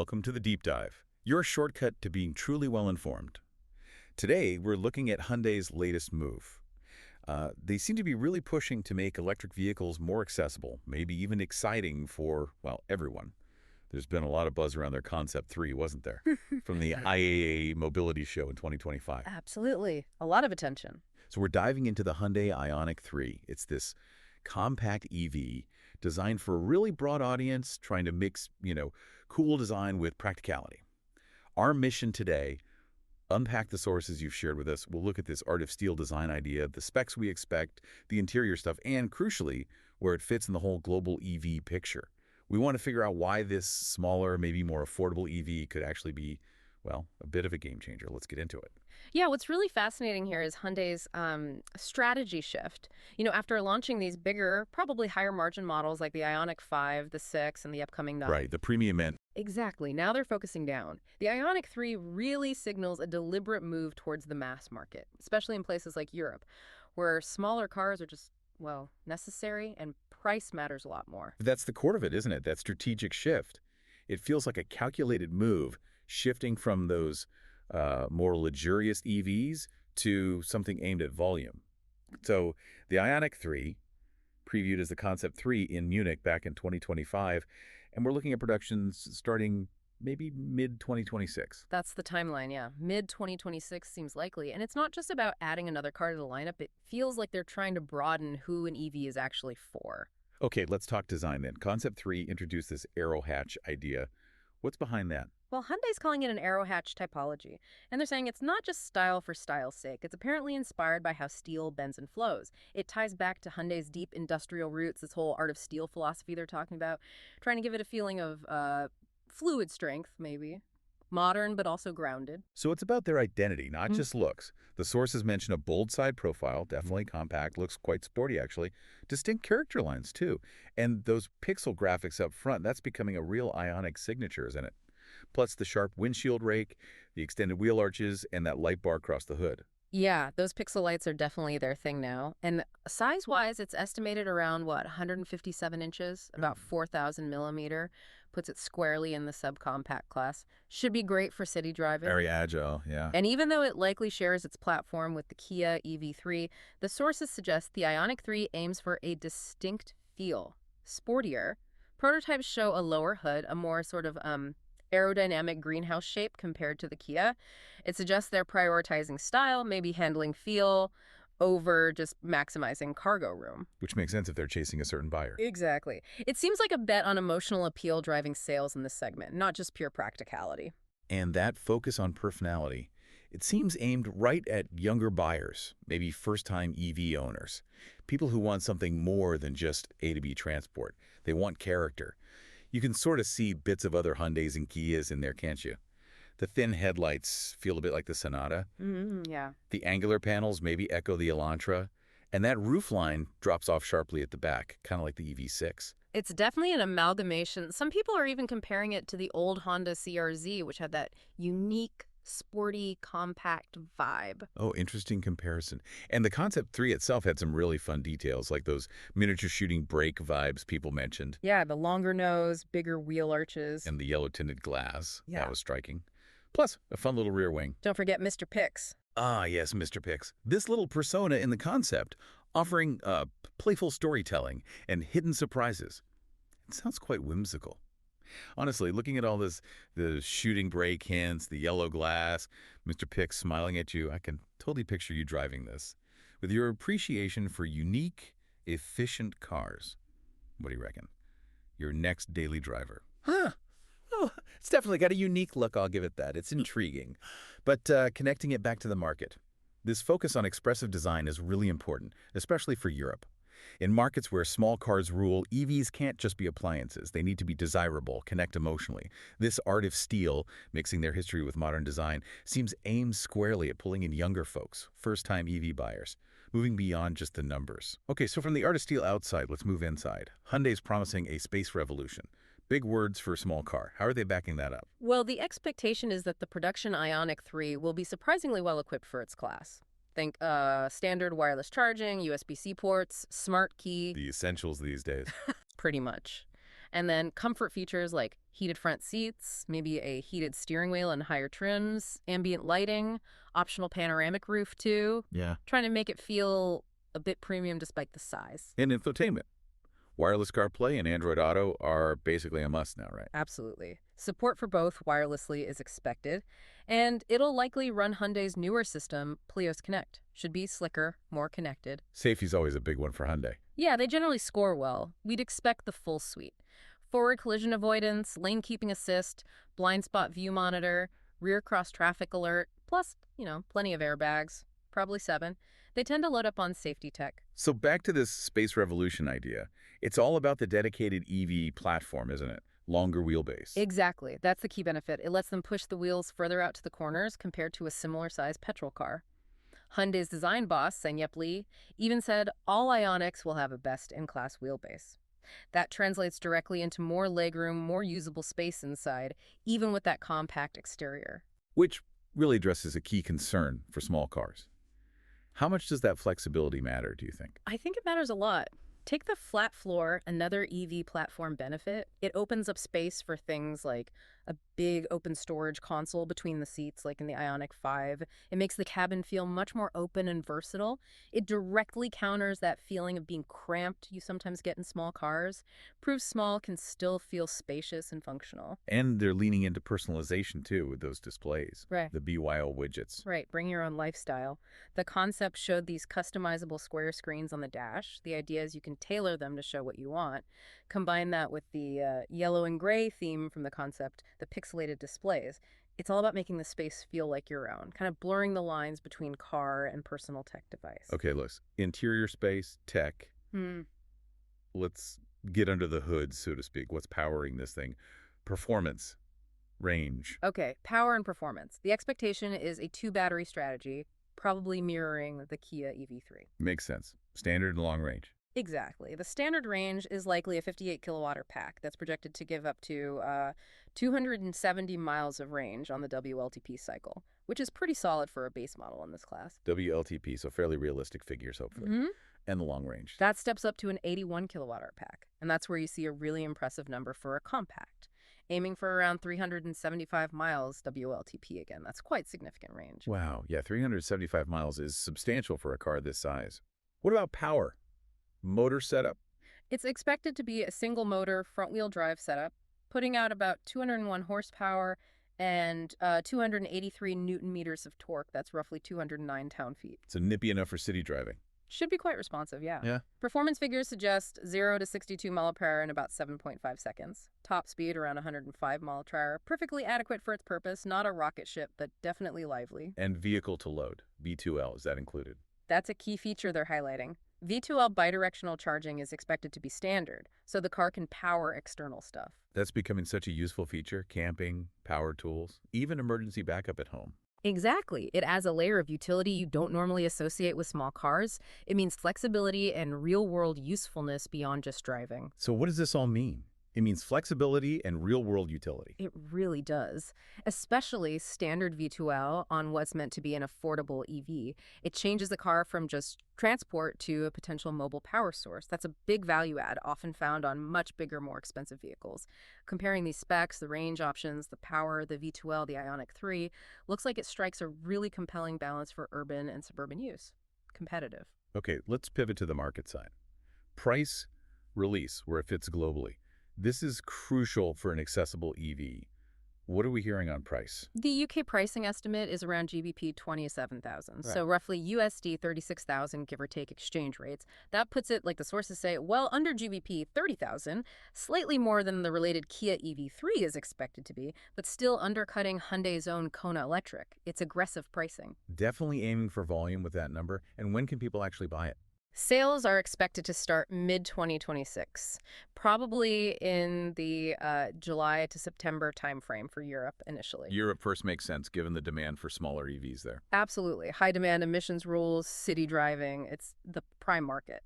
welcome to the Deep Dive, your shortcut to being truly well-informed. Today, we're looking at Hyundai's latest move. They seem to be really pushing to make electric vehicles more accessible, maybe even exciting for, well, everyone. There's been a lot of buzz around their Concept 3, wasn't there? From the IAA Mobility Show in 2025. Absolutely. A lot of attention. So we're diving into the Hyundai Ioniq 3. It's this compact EV designed for a really broad audience, trying to mix, cool design with practicality. Our mission today, unpack the sources you've shared with us. We'll look at this art of steel design idea, the specs we expect, the interior stuff, and crucially, where it fits in the whole global EV picture. We want to figure out why this smaller, maybe more affordable EV could actually be, well, a bit of a game changer. Let's get into it. Yeah, what's really fascinating here is Hyundai's strategy shift. After launching these bigger, probably higher margin models like the Ioniq 5, the 6, and the upcoming 9. Right, the premium end. Exactly. Now they're focusing down. The Ioniq 3 really signals a deliberate move towards the mass market, especially in places like Europe, where smaller cars are just, well, necessary and price matters a lot more. That's the core of it, isn't it? That strategic shift. It feels like a calculated move, shifting from those more luxurious EVs to something aimed at volume. So the Ioniq 3, previewed as the Concept 3 in Munich back in 2025, and we're looking at productions starting maybe mid-2026. That's the timeline, yeah. Mid-2026 seems likely. And it's not just about adding another car to the lineup. It feels like they're trying to broaden who an EV is actually for. Okay, let's talk design then. Concept 3 introduced this arrow hatch idea. What's behind that? Well, Hyundai's calling it an arrow hatch typology, and they're saying it's not just style for style's sake. It's apparently inspired by how steel bends and flows. It ties back to Hyundai's deep industrial roots, this whole art of steel philosophy they're talking about, trying to give it a feeling of fluid strength, maybe. Modern, but also grounded. So it's about their identity, not just looks. The sources mention a bold side profile, definitely compact, looks quite sporty actually. Distinct character lines too. And those pixel graphics up front, that's becoming a real Ioniq signature, isn't it? Plus the sharp windshield rake, the extended wheel arches, and that light bar across the hood. Yeah, those pixel lights are definitely their thing now. And size-wise, it's estimated around, 157 inches, about 4,000 millimeter. Puts it squarely in the subcompact class. Should be great for city driving. Very agile, yeah. And even though it likely shares its platform with the Kia EV3, the sources suggest the Ioniq 3 aims for a distinct feel. Sportier. Prototypes show a lower hood, a more sort of aerodynamic greenhouse shape compared to the Kia. It suggests they're prioritizing style, maybe handling feel, over just maximizing cargo room. Which makes sense if they're chasing a certain buyer. Exactly. It seems like a bet on emotional appeal driving sales in this segment, not just pure practicality. And that focus on personality, it seems aimed right at younger buyers, maybe first-time EV owners, people who want something more than just A to B transport. They want character. You can sort of see bits of other Hyundais and Kias in there, can't you? The thin headlights feel a bit like the Sonata. Yeah. The angular panels maybe echo the Elantra. And that roofline drops off sharply at the back, kind of like the EV6. It's definitely an amalgamation. Some people are even comparing it to the old Honda CRZ, which had that unique, sporty, compact vibe. Oh, interesting comparison. And the Concept 3 itself had some really fun details, like those miniature shooting brake vibes people mentioned. Yeah, the longer nose, bigger wheel arches. And the yellow-tinted glass. Yeah. That was striking. Plus, a fun little rear wing. Don't forget Mr. Pix. Ah, yes, Mr. Pix. This little persona in the concept, offering playful storytelling and hidden surprises. It sounds quite whimsical. Honestly, looking at all this, the shooting brake hints, the yellow glass, Mr. Pix smiling at you, I can totally picture you driving this. With your appreciation for unique, efficient cars. What do you reckon? Your next daily driver. Huh. Oh, it's definitely got a unique look, I'll give it that. It's intriguing. But connecting it back to the market. This focus on expressive design is really important, especially for Europe. In markets where small cars rule, EVs can't just be appliances. They need to be desirable, connect emotionally. This art of steel, mixing their history with modern design, seems aimed squarely at pulling in younger folks, first-time EV buyers, moving beyond just the numbers. Okay, so from the art of steel outside, let's move inside. Hyundai's promising a space revolution. Big words for a small car. How are they backing that up? Well, the expectation is that the production Ioniq 3 will be surprisingly well equipped for its class. Think standard wireless charging, USB-C ports, smart key. The essentials these days. Pretty much. And then comfort features like heated front seats, maybe a heated steering wheel and higher trims, ambient lighting, optional panoramic roof too, Yeah. trying to make it feel a bit premium despite the size. And infotainment. Wireless CarPlay and Android Auto are basically a must now, right? Absolutely. Support for both wirelessly is expected, and it'll likely run Hyundai's newer system, Plios Connect. Should be slicker, more connected. Safety's always a big one for Hyundai. Yeah, they generally score well. We'd expect the full suite. Forward collision avoidance, lane keeping assist, blind spot view monitor, rear cross traffic alert, plus, plenty of airbags, probably 7. They tend to load up on safety tech. So back to this space revolution idea. It's all about the dedicated EV platform, isn't it? Longer wheelbase. Exactly. That's the key benefit. It lets them push the wheels further out to the corners compared to a similar-sized petrol car. Hyundai's design boss, Sanyep Lee, even said all Ioniqs will have a best-in-class wheelbase. That translates directly into more legroom, more usable space inside, even with that compact exterior. Which really addresses a key concern for small cars. How much does that flexibility matter, do you think? I think it matters a lot. Take the flat floor, another EV platform benefit. It opens up space for things like a big open storage console between the seats, like in the Ioniq 5. It makes the cabin feel much more open and versatile. It directly counters that feeling of being cramped you sometimes get in small cars. Proves small can still feel spacious and functional. And they're leaning into personalization, too, with those displays. Right. The BYO widgets. Right, bring your own lifestyle. The concept showed these customizable square screens on the dash. The idea is you can tailor them to show what you want. Combine that with the yellow and gray theme from the concept, the pixelated displays. It's all about making the space feel like your own, kind of blurring the lines between car and personal tech device. Okay, look. Interior space, tech. Let's get under the hood, so to speak. What's powering this thing? Performance. Range. Okay, power and performance. The expectation is a 2-battery strategy, probably mirroring the Kia EV3. Makes sense. Standard and long range. Exactly. The standard range is likely a 58 kilowatt pack that's projected to give up to 270 miles of range on the WLTP cycle, which is pretty solid for a base model in this class. WLTP, so fairly realistic figures, hopefully. And the long range. That steps up to an 81 kilowatt pack, and that's where you see a really impressive number for a compact, aiming for around 375 miles WLTP again. That's quite significant range. Wow, yeah, 375 miles is substantial for a car this size. What about power? Motor setup? It's expected to be a single-motor front-wheel drive setup, putting out about 201 horsepower and 283 newton-meters of torque. That's roughly 209 pound-feet. So nippy enough for city driving. Should be quite responsive, yeah. Yeah. Performance figures suggest 0 to 62 mile per hour in about 7.5 seconds. Top speed around 105 mile per hour. Perfectly adequate for its purpose. Not a rocket ship, but definitely lively. And vehicle to load, V2L, is that included? That's a key feature they're highlighting. V2L bidirectional charging is expected to be standard, so the car can power external stuff. That's becoming such a useful feature. Camping, power tools, even emergency backup at home. Exactly. It adds a layer of utility you don't normally associate with small cars. It means flexibility and real-world usefulness beyond just driving. So what does this all mean? It means flexibility and real-world utility. It really does, especially standard V2L on what's meant to be an affordable EV. It changes the car from just transport to a potential mobile power source. That's a big value add, often found on much bigger, more expensive vehicles. Comparing these specs, the range options, the power, the V2L, the Ioniq 3, looks like it strikes a really compelling balance for urban and suburban use. Competitive. Okay, let's pivot to the market side. Price, release, where it fits globally. This is crucial for an accessible EV. What are we hearing on price? The UK pricing estimate is around GBP 27,000, Right. so roughly USD 36,000, give or take exchange rates. That puts it, like the sources say, well under GBP 30,000, slightly more than the related Kia EV3 is expected to be, but still undercutting Hyundai's own Kona Electric. It's aggressive pricing. Definitely aiming for volume with that number. And when can people actually buy it? Sales are expected to start mid-2026, probably in the July to September timeframe for Europe initially. Europe first makes sense given the demand for smaller EVs there. Absolutely. High demand emissions rules, city driving, it's the prime market.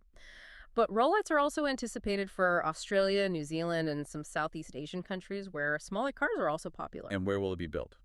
But rollouts are also anticipated for Australia, New Zealand, and some Southeast Asian countries where smaller cars are also popular. And where will it be built?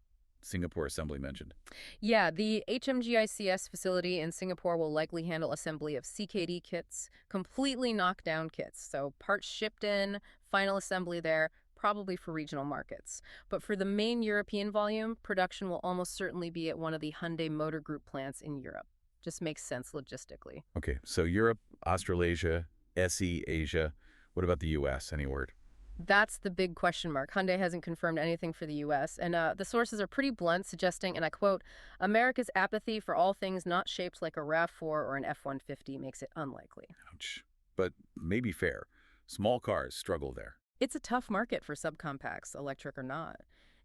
Singapore assembly mentioned. Yeah, the HMGICS facility in Singapore will likely handle assembly of CKD kits, completely knockdown kits. So parts shipped in, final assembly there, probably for regional markets. But for the main European volume, production will almost certainly be at one of the Hyundai Motor Group plants in Europe. Just makes sense logistically. Okay, so Europe, Australasia, SE Asia. What about the US? Any word? That's the big question mark. Hyundai hasn't confirmed anything for the U.S., and the sources are pretty blunt, suggesting, and I quote, America's apathy for all things not shaped like a RAV4 or an F-150 makes it unlikely. Ouch. But maybe fair. Small cars struggle there. It's a tough market for subcompacts, electric or not.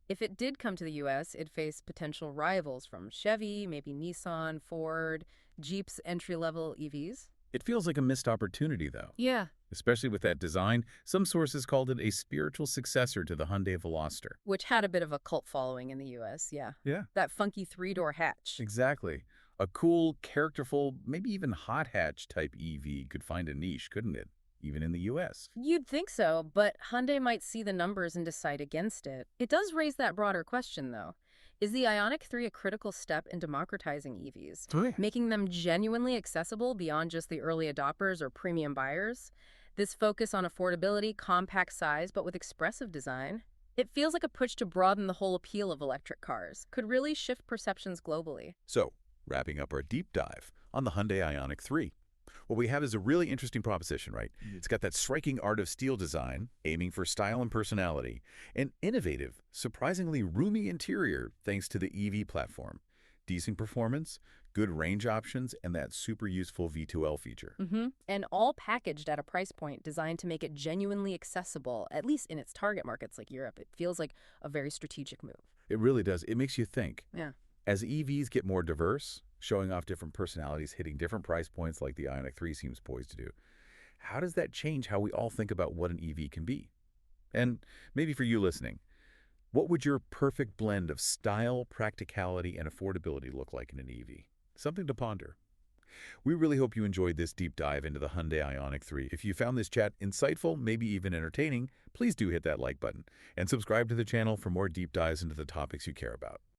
If it did come to the U.S., it'd face potential rivals from Chevy, maybe Nissan, Ford, Jeep's entry-level EVs. It feels like a missed opportunity, though. Yeah, Especially with that design, some sources called it a spiritual successor to the Hyundai Veloster. which had a bit of a cult following in the U.S., yeah. Yeah, That funky three-door hatch. exactly. A cool, characterful, maybe even hot hatch type EV could find a niche, couldn't it? Even in the US. You'd think so, but Hyundai might see the numbers and decide against it. It does raise that broader question, though. Is the Ioniq 3 a critical step in democratizing EVs, Oh, yeah. making them genuinely accessible beyond just the early adopters or premium buyers? This focus on affordability, compact size, but with expressive design, it feels like a push to broaden the whole appeal of electric cars, could really shift perceptions globally. So, wrapping up our deep dive on the Hyundai Ioniq 3. What we have is a really interesting proposition, right? It's got that striking art of steel design, aiming for style and personality, an innovative, surprisingly roomy interior thanks to the EV platform, decent performance, good range options, and that super useful V2L feature. And all packaged at a price point designed to make it genuinely accessible, at least in its target markets like Europe. It feels like a very strategic move. It really does. It makes you think. Yeah. As EVs get more diverse, showing off different personalities, hitting different price points like the Ioniq 3 seems poised to do, how does that change how we all think about what an EV can be? And maybe for you listening, what would your perfect blend of style, practicality, and affordability look like in an EV? Something to ponder. We really hope you enjoyed this deep dive into the Hyundai Ioniq 3. If you found this chat insightful, maybe even entertaining, please do hit that like button and subscribe to the channel for more deep dives into the topics you care about.